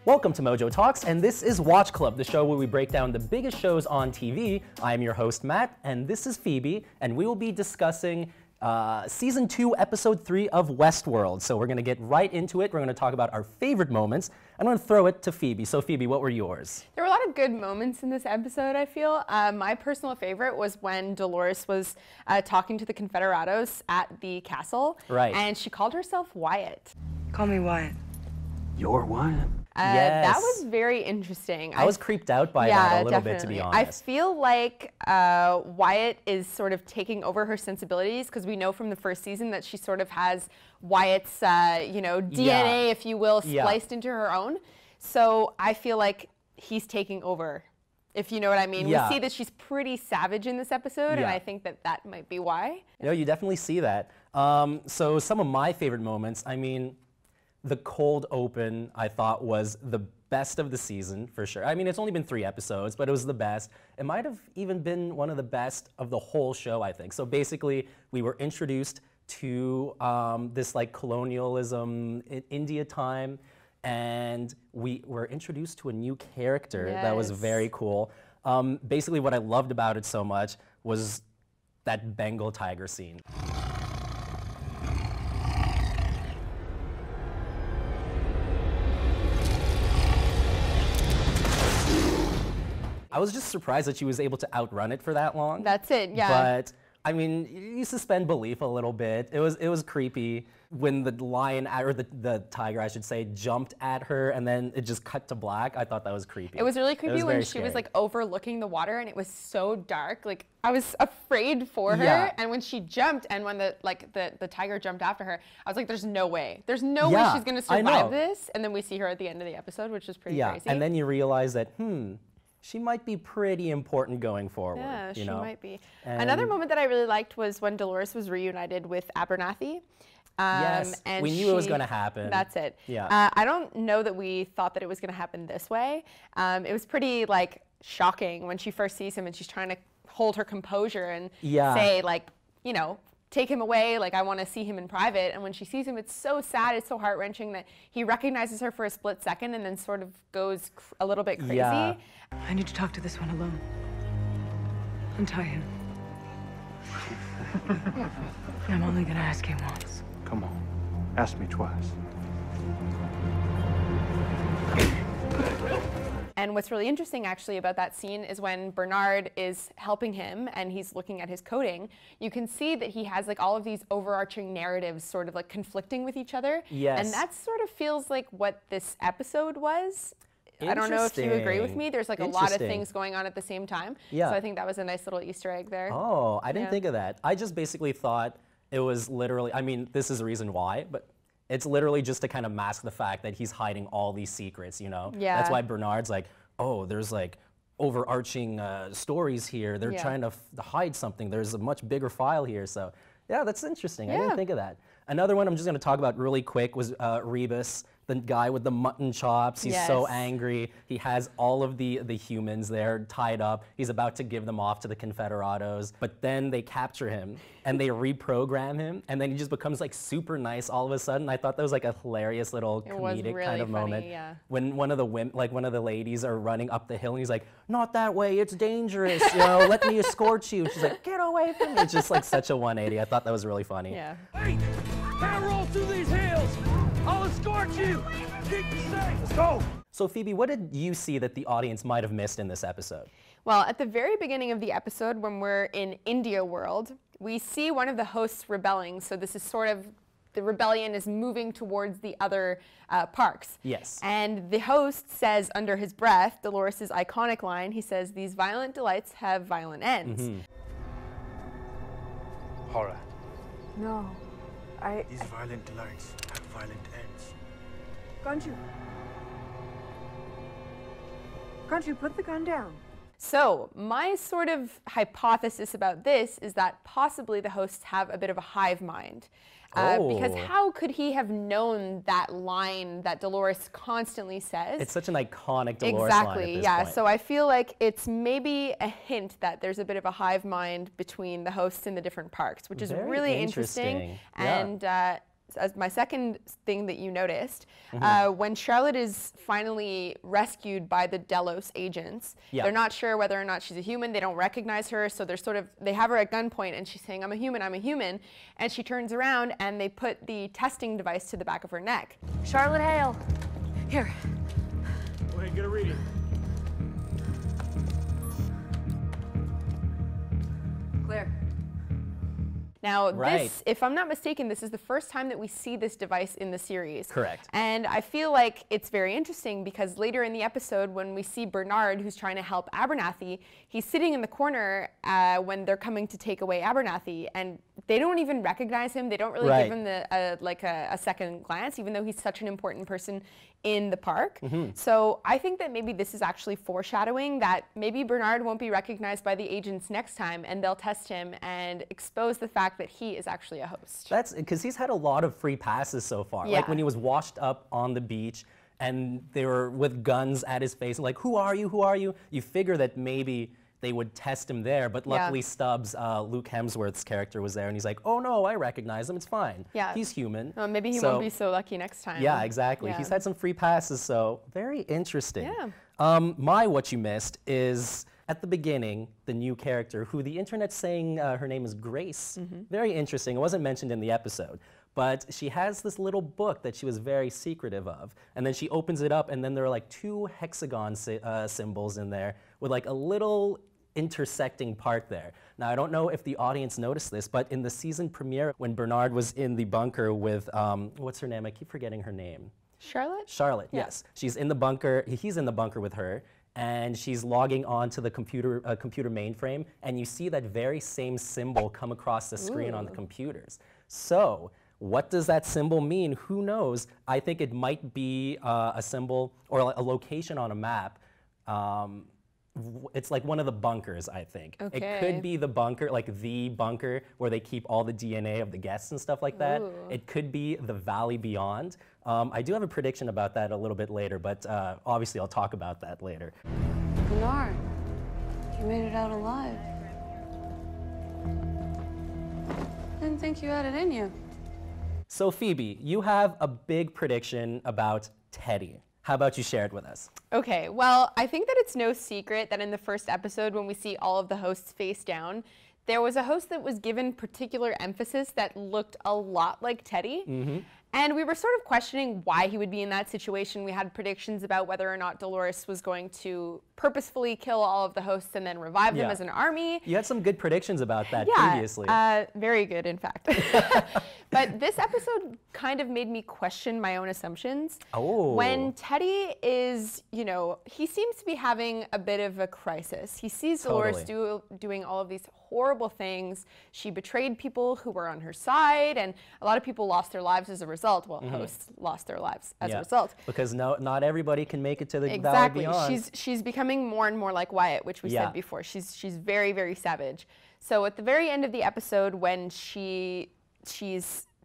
Welcome to MojoTalks, and this is Watch Club, the show where we break down the biggest shows on TV. I am your host, Matt, and this is Phoebe, and we will be discussing Season 2, Episode 3 of Westworld. So we're going to get right into it. We're going to talk about our favorite moments. I'm going to throw it to Phoebe. So Phoebe, what were yours? There were a lot of good moments in this episode, I feel. My personal favorite was when Delores was talking to the Confederados at the castle. Right. And she called herself Wyatt. Call me Wyatt. You're Wyatt. Yes. That was very interesting. I was creeped out by that a little bit, to be honest. I feel like Wyatt is sort of taking over her sensibilities, because we know from the first season that she sort of has Wyatt's, DNA, if you will, spliced into her own. So I feel like he's taking over, if you know what I mean. We see that she's pretty savage in this episode, and I think that that might be why. You know, you definitely see that. So some of my favorite moments, I mean, the cold open, I thought, was the best of the season, for sure. I mean, it's only been 3 episodes, but it was the best. It might have even been one of the best of the whole show, I think. So basically, we were introduced to this like colonialism in India time, and we were introduced to a new character that was very cool. Basically, what I loved about it so much was that Bengal tiger scene. I was just surprised that she was able to outrun it for that long. That's it, yeah. But I mean, you suspend belief a little bit. It was creepy when the lion, or the tiger, I should say, jumped at her and then it just cut to black. I thought that was creepy. It was really creepy when she was scary. like overlooking the water, and it was so dark. Like, I was afraid for her. And when she jumped, and when the tiger jumped after her, I was like, there's no way. There's no way she's gonna survive this. And then we see her at the end of the episode, which is pretty crazy. And then you realize that, she might be pretty important going forward. Yeah, she might be. And another moment that I really liked was when Delores was reunited with Abernathy. Yes, and we knew it was going to happen. That's it. Yeah. I don't know that we thought that it was going to happen this way. It was pretty like shocking when she first sees him and she's trying to hold her composure and say, like, you know, take him away, like, I want to see him in private. And when she sees him, it's so sad, it's so heart-wrenching that he recognizes her for a split second and then sort of goes a little bit crazy. I need to talk to this one alone. Untie him. I'm only gonna ask him once. Come on, ask me twice. And what's really interesting, actually, about that scene is when Bernard is helping him and he's looking at his coding, you can see that he has like all of these overarching narratives sort of like conflicting with each other. Yes. And that sort of feels like what this episode was. I don't know if you agree with me. There's like a lot of things going on at the same time. Yeah. So I think that was a nice little Easter egg there. Oh, I didn't think of that. I just basically thought it was literally, I mean, this is the reason why, but it's literally just to kind of mask the fact that he's hiding all these secrets, you know? Yeah. That's why Bernard's like, oh, there's like overarching stories here. They're trying to hide something. There's a much bigger file here. So yeah, that's interesting. I didn't think of that. Another one I'm just going to talk about really quick was Rebus, the guy with the mutton chops. He's so angry. He has all of the humans there tied up. He's about to give them off to the Confederados, but then they capture him and they reprogram him, and then he just becomes like super nice all of a sudden. I thought that was like a hilarious little comedic kind of moment. When one of the women, like one of the ladies, are running up the hill and he's like, "Not that way, it's dangerous, you know, let me escort you." And she's like, "Get away from me." It's just like such a 180. I thought that was really funny. Yeah. Hey, gotta roll through these hills. I'll escort you. Keep you safe. Let's go. So Phoebe, what did you see that the audience might have missed in this episode? Well, at the very beginning of the episode, when we're in India World, we see one of the hosts rebelling. So this is sort of, the rebellion is moving towards the other parks. Yes. And the host says under his breath, Dolores' iconic line, he says, "These violent delights have violent ends." Horror. No. These violent delights have violent ends. Can't you put the gun down? So my sort of hypothesis about this is that possibly the hosts have a bit of a hive mind. Because how could he have known that line that Delores constantly says? It's such an iconic Delores line at this point. So I feel like it's maybe a hint that there's a bit of a hive mind between the hosts in the different parks, which is really interesting. And as my second thing that you noticed, when Charlotte is finally rescued by the Delores agents, they're not sure whether or not she's a human. They don't recognize her, so they have her at gunpoint, and she's saying, I'm a human, I'm a human. And she turns around, and they put the testing device to the back of her neck. Charlotte Hale. Here. Go ahead, get a reading. Clear. Now, this, if I'm not mistaken, this is the first time that we see this device in the series. Correct. And I feel like it's very interesting because later in the episode, when we see Bernard, who's trying to help Abernathy, he's sitting in the corner when they're coming to take away Abernathy, and they don't even recognize him. They don't really give him a second glance, even though he's such an important person in the park. So I think that maybe this is actually foreshadowing that maybe Bernard won't be recognized by the agents next time, and they'll test him and expose the fact that he is actually a host. That's because he's had a lot of free passes so far. Like when he was washed up on the beach and they were with guns at his face, like, who are you, who are you? You figure that maybe they would test him there, but luckily Stubbs, Luke Hemsworth's character, was there, and he's like, oh no, I recognize him, it's fine. He's human. Well, maybe he won't be so lucky next time. Yeah, exactly. He's had some free passes, so very interesting. My what you missed is, at the beginning, the new character, who the internet's saying her name is Grace. Very interesting. It wasn't mentioned in the episode. But she has this little book that she was very secretive of. And then she opens it up, and then there are like 2 hexagon symbols in there with like a little intersecting part there. Now, I don't know if the audience noticed this, but in the season premiere, when Bernard was in the bunker with, what's her name? I keep forgetting her name. Charlotte? Charlotte, yes. She's in the bunker, he's in the bunker with her, and she's logging on to the computer mainframe, and you see that very same symbol come across the screen on the computers. So, what does that symbol mean? Who knows? I think it might be a symbol or a location on a map. It's like one of the bunkers, I think. Okay. It could be the bunker, like the bunker where they keep all the DNA of the guests and stuff like that. It could be the Valley Beyond. I do have a prediction about that a little bit later, but obviously I'll talk about that later. Bernard, you made it out alive. Didn't think you had it in you. So Phoebe, you have a big prediction about Teddy. How about you share it with us? Okay, well, I think that it's no secret that in the first episode, when we see all of the hosts face down, there was a host that was given particular emphasis that looked a lot like Teddy. And we were sort of questioning why he would be in that situation. We had predictions about whether or not Delores was going to purposefully kill all of the hosts and then revive them as an army. You had some good predictions about that previously. Very good, in fact. But this episode kind of made me question my own assumptions. When Teddy is, you know, he seems to be having a bit of a crisis. He sees Delores doing all of these horrible things. She betrayed people who were on her side, and a lot of people lost their lives as a result. Well, hosts lost their lives as a result. Because not everybody can make it to the Valley Beyond. She's becoming more and more like Wyatt, which we said before. She's very, very savage. So at the very end of the episode, when she's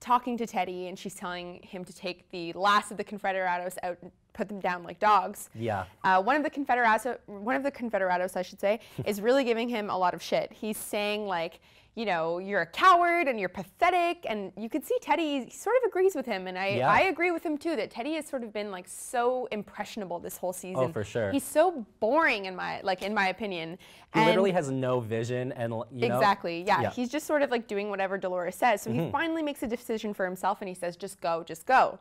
talking to Teddy and she's telling him to take the last of the Confederados out and put them down like dogs. One of the Confederados, I should say, is really giving him a lot of shit. He's saying, like, you know, you're a coward and you're pathetic, and you could see Teddy sort of agrees with him, and I agree with him too, that Teddy has sort of been like so impressionable this whole season. Oh, for sure. He's so boring in my opinion. He literally has no vision, and you know. Exactly, yeah. He's just sort of like doing whatever Delores says. So he finally makes a decision for himself, and he says, just go, just go.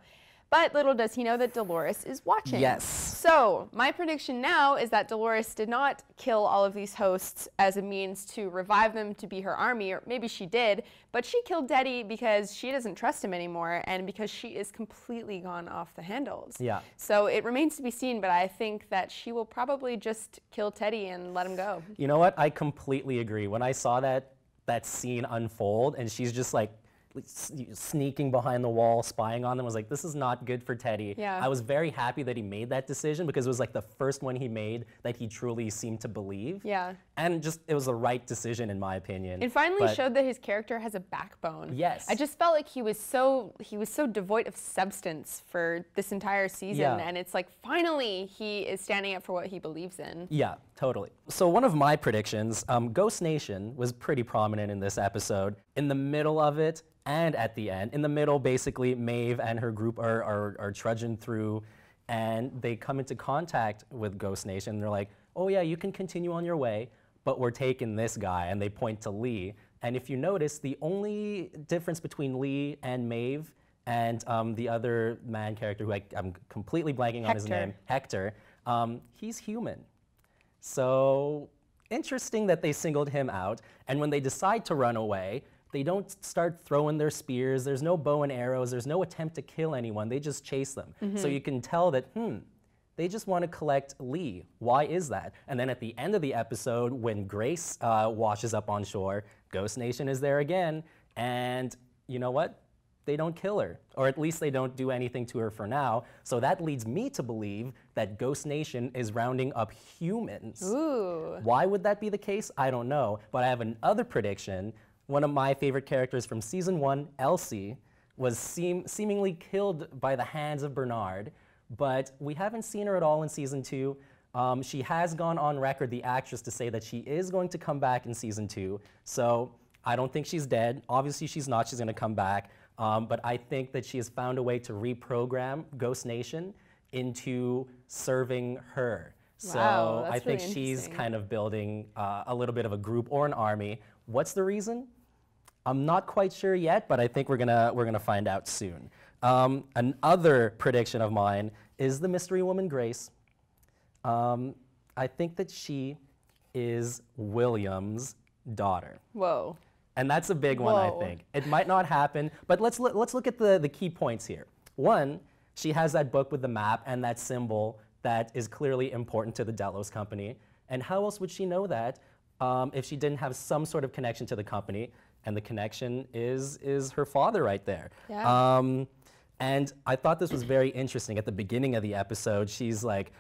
But little does he know that Delores is watching. Yes. So my prediction now is that Delores did not kill all of these hosts as a means to revive them to be her army, or maybe she did, but she killed Teddy because she doesn't trust him anymore and because she is completely gone off the handles. So it remains to be seen, but I think that she will probably just kill Teddy and let him go. You know what? I completely agree. When I saw that scene unfold and she's just like sneaking behind the wall, spying on them, I was like, this is not good for Teddy. I was very happy that he made that decision because it was like the first one he made that he truly seemed to believe. And just, it was the right decision in my opinion. It finally showed that his character has a backbone. Yes. I just felt like he was so devoid of substance for this entire season, and it's like finally he is standing up for what he believes in. Yeah, totally. So one of my predictions, Ghost Nation was pretty prominent in this episode. In the middle of it and at the end. In the middle, basically, Maeve and her group are trudging through, and they come into contact with Ghost Nation. They're like, oh yeah, you can continue on your way, but we're taking this guy, and they point to Lee. And if you notice, the only difference between Lee and Maeve and the other man character, who I'm completely blanking on his name, Hector, he's human. So interesting that they singled him out. And when they decide to run away, they don't start throwing their spears. There's no bow and arrows. There's no attempt to kill anyone. They just chase them. So you can tell that, they just want to collect Lee. Why is that? And then at the end of the episode, when Grace washes up on shore, Ghost Nation is there again. And you know what? They don't kill her. Or at least they don't do anything to her for now. So that leads me to believe that Ghost Nation is rounding up humans. Ooh. Why would that be the case? I don't know. But I have another prediction. One of my favorite characters from season 1, Elsie, was seemingly killed by the hands of Bernard. But we haven't seen her at all in season 2. She has gone on record, the actress, to say that she is going to come back in season 2. So I don't think she's dead. Obviously she's not, she's gonna come back. But I think that she has found a way to reprogram Ghost Nation into serving her. Wow, So I think really she's kind of building a little bit of a group or an army. What's the reason? I'm not quite sure yet, but I think we're gonna find out soon. Another prediction of mine is the mystery woman Grace. I think that she is William's daughter. Whoa. And that's a big one, I think. It might not happen, but let's look at the key points here. One, she has that book with the map and that symbol that is clearly important to the Delos company. And how else would she know that if she didn't have some sort of connection to the company? And the connection is her father right there. Yeah. And I thought this was very interesting. At the beginning of the episode, she's like,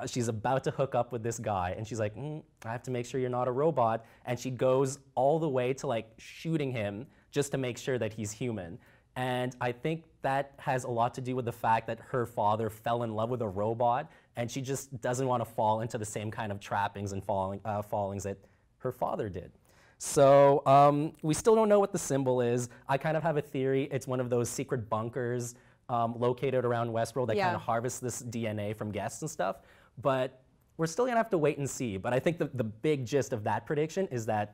she's about to hook up with this guy, and she's like, I have to make sure you're not a robot. And she goes all the way to like shooting him just to make sure that he's human. And I think that has a lot to do with the fact that her father fell in love with a robot, and she just doesn't want to fall into the same kind of trappings and fallings that her father did. So we still don't know what the symbol is. I kind of have a theory. It's one of those secret bunkers located around Westworld that kind of harvests this DNA from guests and stuff. But we're still gonna have to wait and see. But I think the big gist of that prediction is that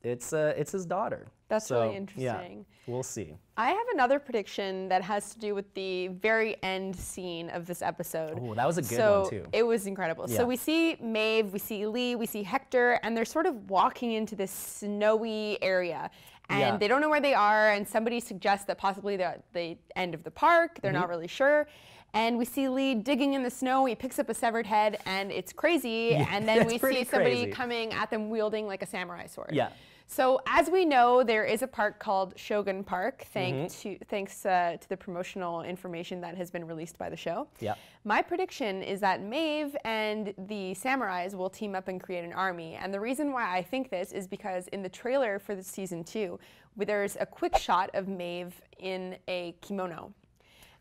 it's his daughter. That's really interesting. Yeah, we'll see. I have another prediction that has to do with the very end scene of this episode. Oh, that was a good one too. It was incredible. Yeah. So we see Maeve, we see Lee, we see Hector, and they're sort of walking into this snowy area. And they don't know where they are, and somebody suggests that possibly they're at the end of the park. They're not really sure. And we see Lee digging in the snow. He picks up a severed head, and it's crazy. And then we see somebody coming at them wielding like a samurai sword. Yeah. So as we know, there is a park called Shogun Park, thanks to the promotional information that has been released by the show. Yeah. My prediction is that Maeve and the samurais will team up and create an army. And the reason why I think this is because in the trailer for the season 2, there's a quick shot of Maeve in a kimono.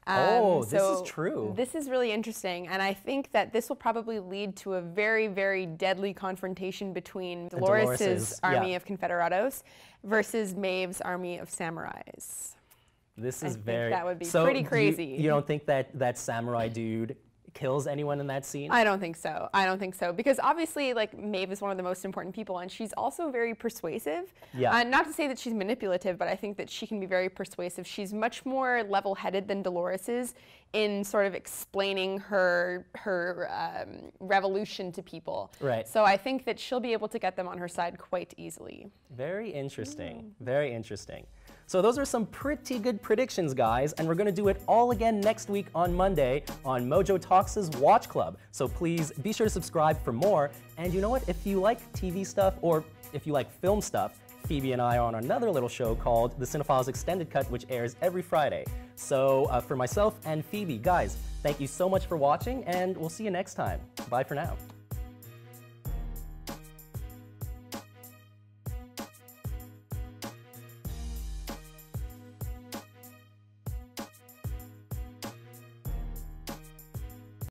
This is true. This is really interesting, and I think that this will probably lead to a very, very deadly confrontation between Delores' army of Confederados versus Maeve's army of samurais. This is that would be pretty crazy. You don't think that samurai dude kills anyone in that scene? I don't think so. I don't think so. Because obviously, like, Maeve is one of the most important people, and she's also very persuasive. Yeah. Not to say that she's manipulative, but I think that she can be very persuasive. She's much more level-headed than Delores is in sort of explaining her revolution to people. Right. So I think that she'll be able to get them on her side quite easily. Very interesting. Very interesting. So those are some pretty good predictions, guys, and we're going to do it all again next week on Monday on MojoTalks' Watch Club. So please be sure to subscribe for more. And you know what? If you like TV stuff or if you like film stuff, Phoebe and I are on another little show called The Cinephiles Extended Cut, which airs every Friday. So for myself and Phoebe, guys, thank you so much for watching, and we'll see you next time. Bye for now.